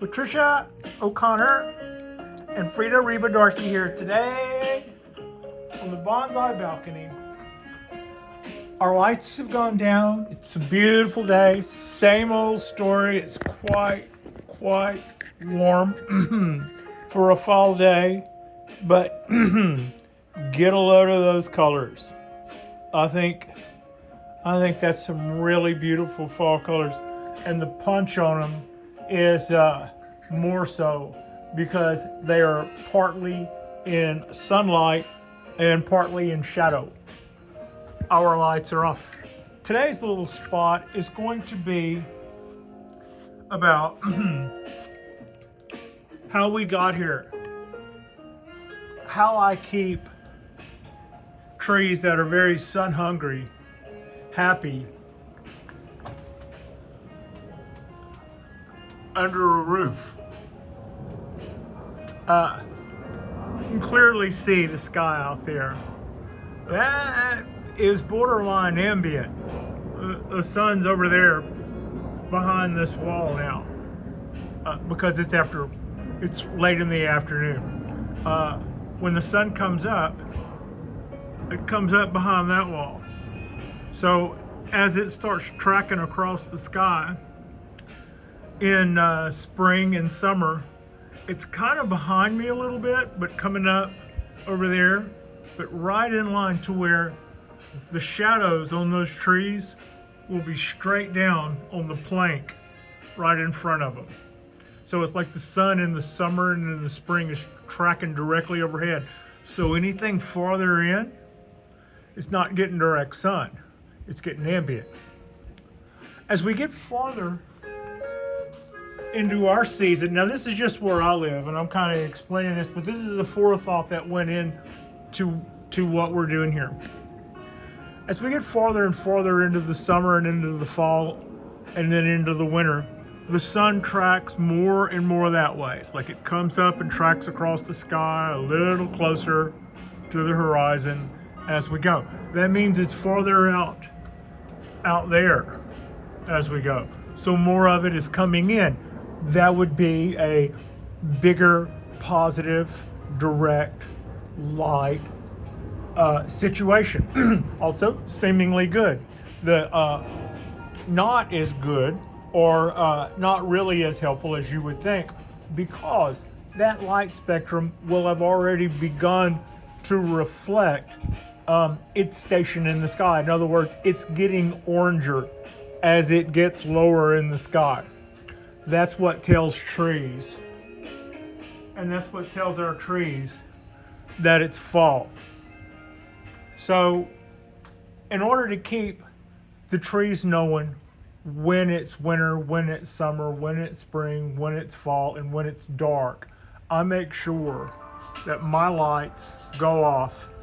Patricia O'Connor and Frida Reba Darcy here today on the Bonsai Balcony. Our lights have gone down. It's a beautiful day. Same old story. It's quite warm for a fall day, but get a load of those colors. I think that's some really beautiful fall colors, and the punch on them is more so because they are partly in sunlight and partly in shadow. Our lights are off. Today's little spot is going to be about how we got here, how I keep trees that are very sun hungry happy under a roof. You can clearly see the sky out there. That is borderline ambient. The sun's over there behind this wall now because it's late in the afternoon. When the sun comes up, it comes up behind that wall. So as it starts tracking across the sky in spring and summer, it's kind of behind me a little bit, but coming up over there, but right in line to where the shadows on those trees will be straight down on the plank right in front of them. So it's like the sun in the summer and in the spring is tracking directly overhead. So anything farther in, it's not getting direct sun. It's getting ambient. As we get farther into our season, now this is just where I live, and I'm kind of explaining this, but this is the forethought that went in to what we're doing here. As we get farther and farther into the summer and into the fall and then into the winter, the sun tracks more and more that way. It's like it comes up and tracks across the sky a little closer to the horizon as we go. That means it's farther out there as we go. So more of it is coming in. That would be a bigger, positive, direct light situation. Also, seemingly good. The not as good or not really as helpful as you would think, because that light spectrum will have already begun to reflect its station in the sky. In other words, it's getting oranger as it gets lower in the sky. That's what tells trees, and that's what tells our trees that it's fall. So in order to keep the trees knowing when it's winter, when it's summer, when it's spring, when it's fall, and when it's dark, I make sure that my lights go off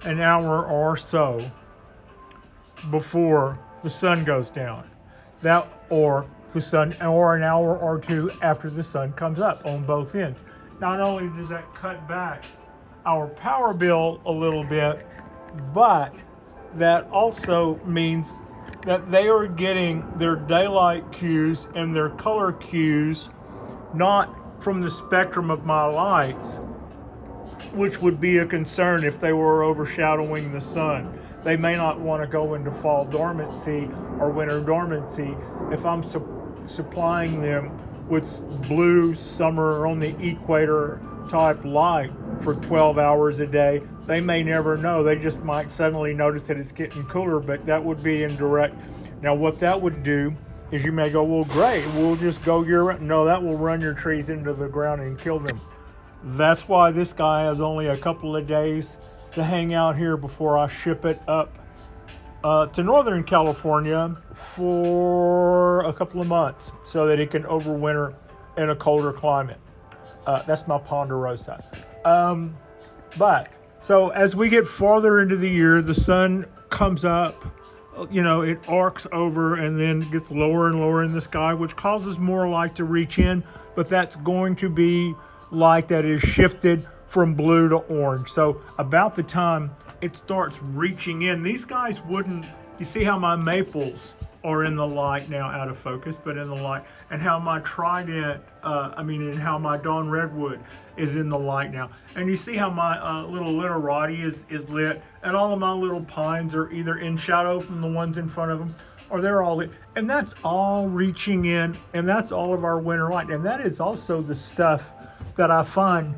an hour or so before the sun goes down. That or an hour or two after the sun comes up on both ends. Not only does that cut back our power bill a little bit, but that also means that they are getting their daylight cues and their color cues not from the spectrum of my lights, which would be a concern if they were overshadowing the sun. They may not want to go into fall dormancy or winter dormancy if I'm supplying them with blue summer on the equator type light for 12 hours a day. They may never know. They just might suddenly notice that it's getting cooler, but that would be indirect. Now what that would do is you may go, well, great, we'll just go year round. No, that will run your trees into the ground and kill them. That's why this guy has only a couple of days to hang out here before I ship it up to Northern California for a couple of months so that it can overwinter in a colder climate. That's my ponderosa. But so as we get farther into the year, the sun comes up, it arcs over and then gets lower and lower in the sky, which causes more light to reach in, but that's going to be light that is shifted from blue to orange. So about the time it starts reaching in, these guys wouldn't You see how my maples are in the light now, out of focus, but in the light, and how my trident, and how my dawn redwood is in the light now. And you see how my little literati is lit, and all of my little pines are either in shadow from the ones in front of them, or they're all lit. And that's all reaching in, and that's all of our winter light. And that is also the stuff that I find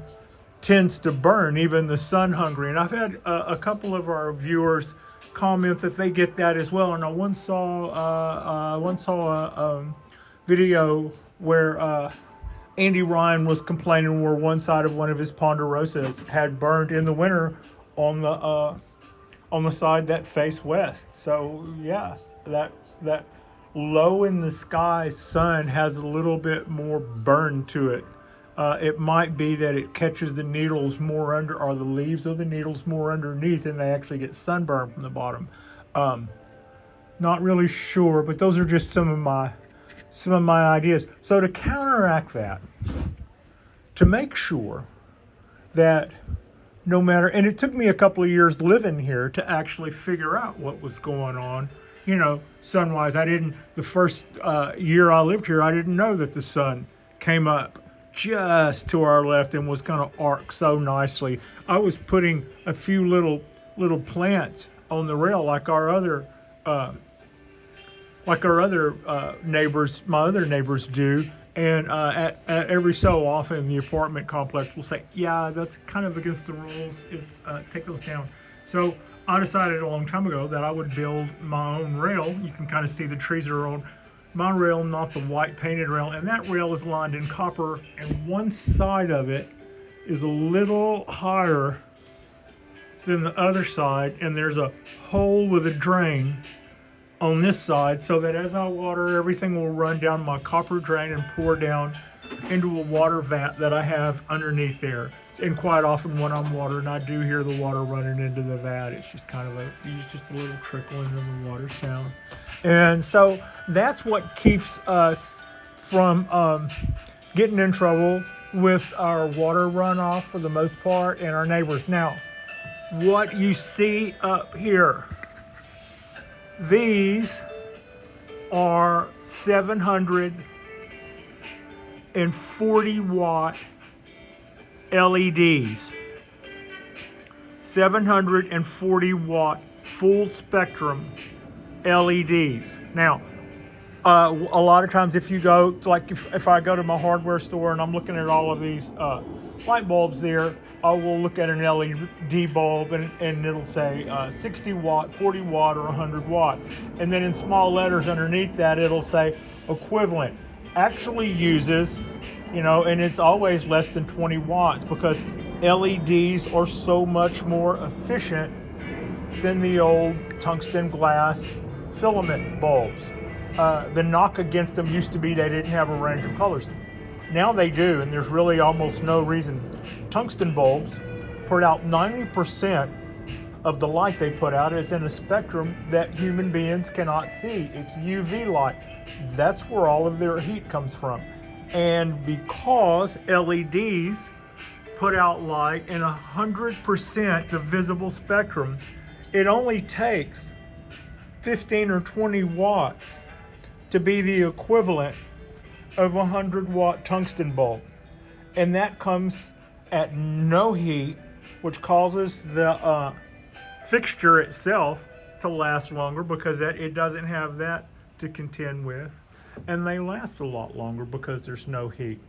tends to burn, even the sun hungry. And I've had a couple of our viewers comment that they get that as well. And I once saw a video where Andy Ryan was complaining where one side of one of his ponderosas had burned in the winter on the side that faced west. So yeah, that low in the sky sun has a little bit more burn to it. It might be that it catches the needles more under, or the leaves of the needles more underneath, and they actually get sunburned from the bottom. Not really sure, but those are just some of my ideas. So to counteract that, to make sure that no matter, and it took me a couple of years living here to actually figure out what was going on, sun-wise. The first year I lived here, I didn't know that the sun came up just to our left and was going to arc so nicely. I was putting a few little plants on the rail like our other neighbors, my other neighbors do. And at every so often, the apartment complex will say, "Yeah, that's kind of against the rules. It's take those down." So I decided a long time ago that I would build my own rail. You can kind of see the trees are on my rail, not the white painted rail, and that rail is lined in copper, and one side of it is a little higher than the other side, and there's a hole with a drain on this side, so that as I water, everything will run down my copper drain and pour down into a water vat that I have underneath there. And quite often when I'm watering, I do hear the water running into the vat. It's just kind of just a little trickle into the water sound. And so that's what keeps us from getting in trouble with our water runoff for the most part, and our neighbors. Now, what you see up here, these are 740 watt LEDs. 740 watt full spectrum LEDs. Now, a lot of times if you go, if I go to my hardware store and I'm looking at all of these light bulbs there, I will look at an LED bulb and it'll say 60 watt, 40 watt, or 100 watt. And then in small letters underneath that, it'll say equivalent. Actually uses, and it's always less than 20 watts, because LEDs are so much more efficient than the old tungsten glass filament bulbs. The knock against them used to be they didn't have a range of colors. Now they do, and there's really almost no reason. Tungsten bulbs put out 90% of the light they put out is in a spectrum that human beings cannot see. It's UV light. That's where all of their heat comes from. And because LEDs put out light in 100% the visible spectrum, it only takes 15 or 20 watts to be the equivalent of a 100 watt tungsten bulb. And that comes at no heat, which causes the fixture itself to last longer, because it doesn't have that to contend with. And they last a lot longer because there's no heat.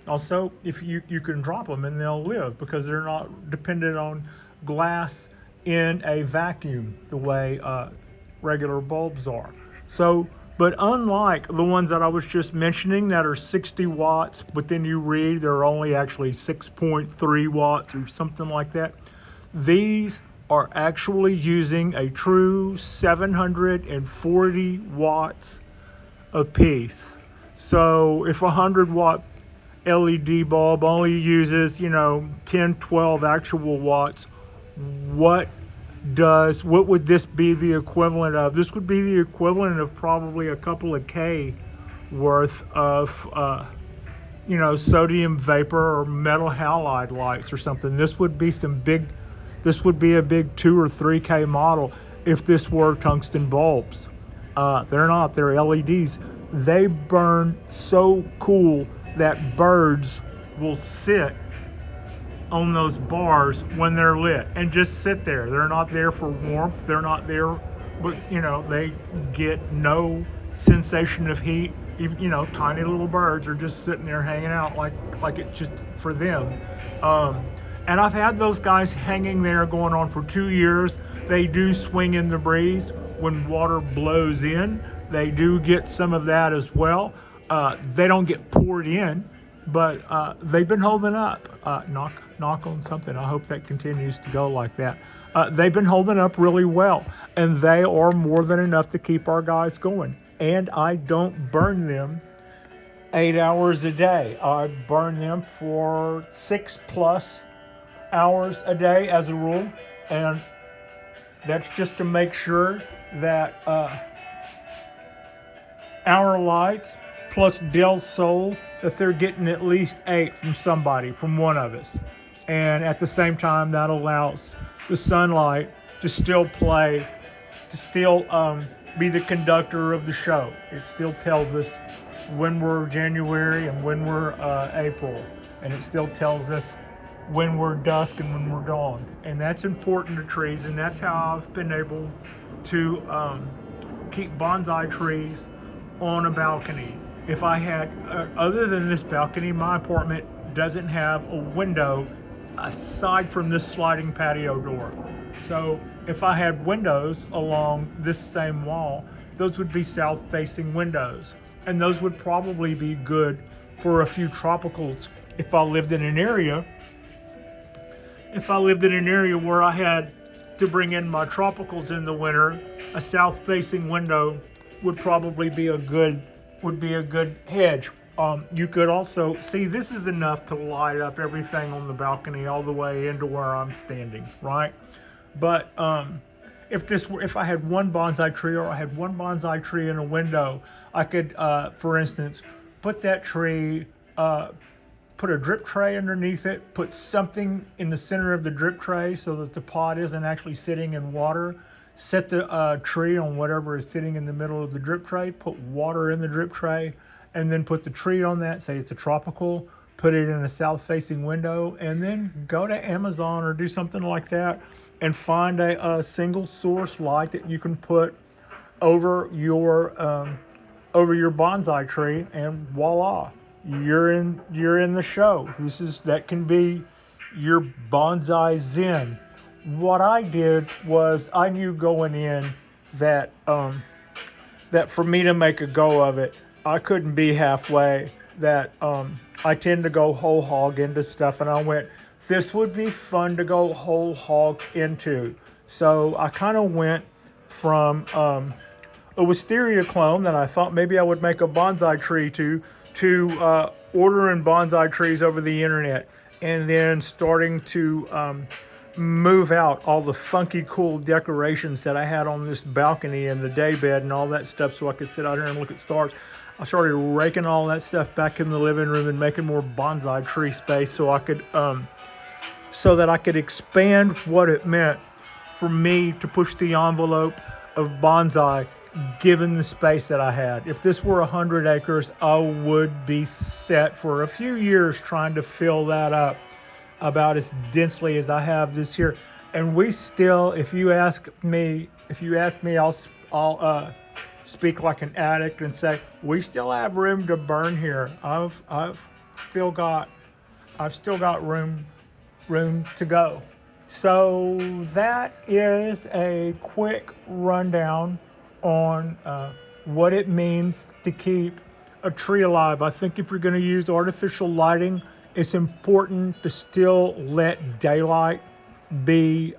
Also, if you can drop them and they'll live, because they're not dependent on glass in a vacuum the way regular bulbs are. So, but unlike the ones that I was just mentioning that are 60 watts, but then you read they're only actually 6.3 watts or something like that, these are actually using a true 740 watts a piece. So if a 100 watt LED bulb only uses 10, 12 actual watts, what would this be the equivalent of? This would be the equivalent of probably a couple of K worth of sodium vapor or metal halide lights or something. This would be a big 2 or 3K model. if this were tungsten bulbs. They're not, they're LEDs. They burn so cool that birds will sit on those bars when they're lit and just sit there. They're not there for warmth. They're not there, but they get no sensation of heat. Even, tiny little birds are just sitting there hanging out like it's just for them. And I've had those guys hanging there going on for 2 years. They do swing in the breeze when water blows in. They do get some of that as well. They don't get poured in, but they've been holding up. Knock on something. I hope that continues to go like that. They've been holding up really well, and they are more than enough to keep our guys going. And I don't burn them 8 hours a day. I burn them for 6+ hours a day as a rule, and that's just to make sure that our lights plus Del Sol, that they're getting at least 8 from somebody, from one of us. And at the same time, that allows the sunlight to still play, to still be the conductor of the show. It still tells us when we're January and when we're April, and it still tells us when we're dusk and when we're dawn. And that's important to trees, and that's how I've been able to keep bonsai trees on a balcony. If I had, other than this balcony, my apartment doesn't have a window aside from this sliding patio door. So if I had windows along this same wall, those would be south-facing windows. And those would probably be good for a few tropicals if I lived in an area. If I lived in an area where I had to bring in my tropicals in the winter, a south-facing window would probably be a good hedge. You could also see, this is enough to light up everything on the balcony all the way into where I'm standing, right? But if I had one bonsai tree, or I had one bonsai tree in a window, I could, for instance, put that tree, put a drip tray underneath it, put something in the center of the drip tray so that the pot isn't actually sitting in water. Set the tree on whatever is sitting in the middle of the drip tray, put water in the drip tray, and then put the tree on that, say it's a tropical, put it in a south-facing window, and then go to Amazon or do something like that and find a single source light that you can put over your bonsai tree, and voila, you're in the show. That can be your bonsai zen. What I did was, I knew going in that that for me to make a go of it, I couldn't be halfway. That I tend to go whole hog into stuff, and I went, this would be fun to go whole hog into. So I kind of went from a wisteria clone that I thought maybe I would make a bonsai tree to ordering bonsai trees over the internet, and then starting to move out all the funky cool decorations that I had on this balcony and the day bed and all that stuff so I could sit out here and look at stars. I started raking all that stuff back in the living room and making more bonsai tree space so that I could expand what it meant for me to push the envelope of bonsai given the space that I had. If this were 100 acres, I would be set for a few years trying to fill that up about as densely as I have this here. And we still, if you ask me, I'll speak like an addict and say, we still have room to burn here. I've still got room to go. So that is a quick rundown on what it means to keep a tree alive. I think if you're going to use artificial lighting, it's important to still let daylight be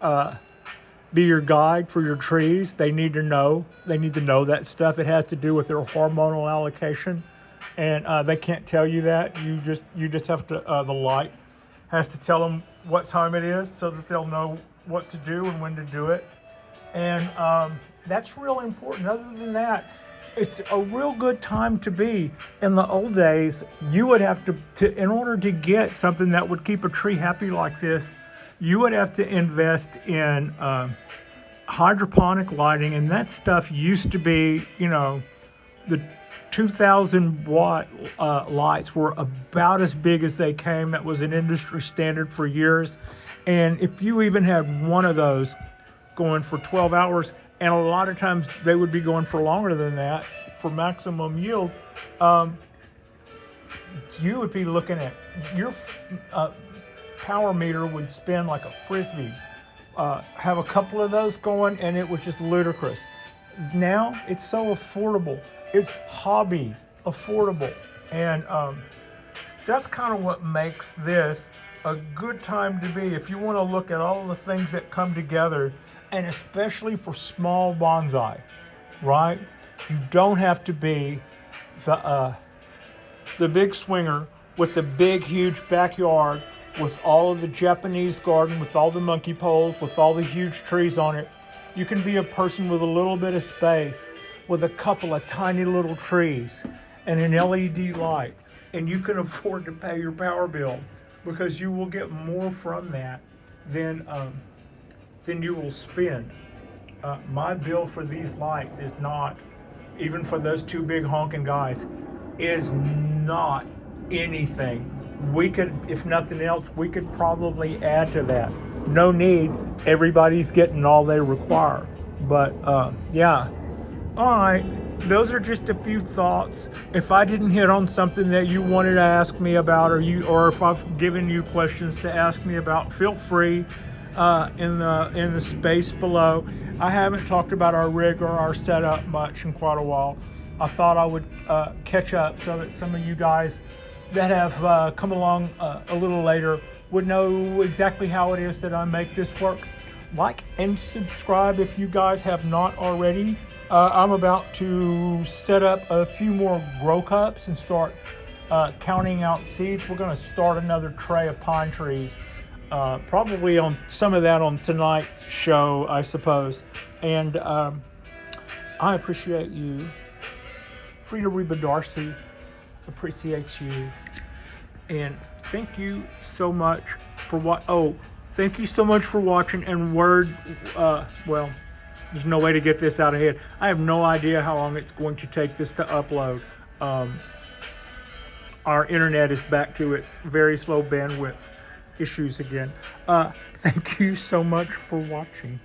your guide for your trees. They need to know that stuff. It has to do with their hormonal allocation, and they can't tell you that. You just have to. The light has to tell them what time it is, so that they'll know what to do and when to do it. And that's real important. Other than that, it's a real good time to be. In the old days, you would have to in order to get something that would keep a tree happy like this, you would have to invest in hydroponic lighting, and that stuff used to be, you know, the 2,000 watt lights were about as big as they came. That was an industry standard for years. And if you even had one of those going for 12 hours, and a lot of times they would be going for longer than that for maximum yield, you would be looking at your power meter would spin like a frisbee. Have a couple of those going, and it was just ludicrous. Now it's so affordable. It's hobby affordable, and that's kind of what makes this a good time to be if you want to look at all the things that come together, and especially for small bonsai, right? You don't have to be the big swinger with the big huge backyard with all of the Japanese garden, with all the monkey poles, with all the huge trees on it. You can be a person with a little bit of space, with a couple of tiny little trees and an LED light, and you can afford to pay your power bill, because you will get more from that than you will spend. My bill for these lights is not, even for those two big honking guys, is not anything. We could, if nothing else, we could probably add to that. No need. Everybody's getting all they require. But yeah. All right. Those are just a few thoughts. If I didn't hit on something that you wanted to ask me about, or if I've given you questions to ask me about, feel free in the space below. I haven't talked about our rig or our setup much in quite a while. I thought I would catch up so that some of you guys that have come along a little later would know exactly how it is that I make this work. Like and subscribe if you guys have not already. I'm about to set up a few more grow cups and start counting out seeds. We're going to start another tray of pine trees. Probably on some of that on tonight's show, I suppose. And I appreciate you. Frida Reba Darcy appreciates you. And thank you so much for thank you so much for watching. And well, there's no way to get this out ahead. I have no idea how long it's going to take this to upload. Our internet is back to its very slow bandwidth issues again. Thank you so much for watching.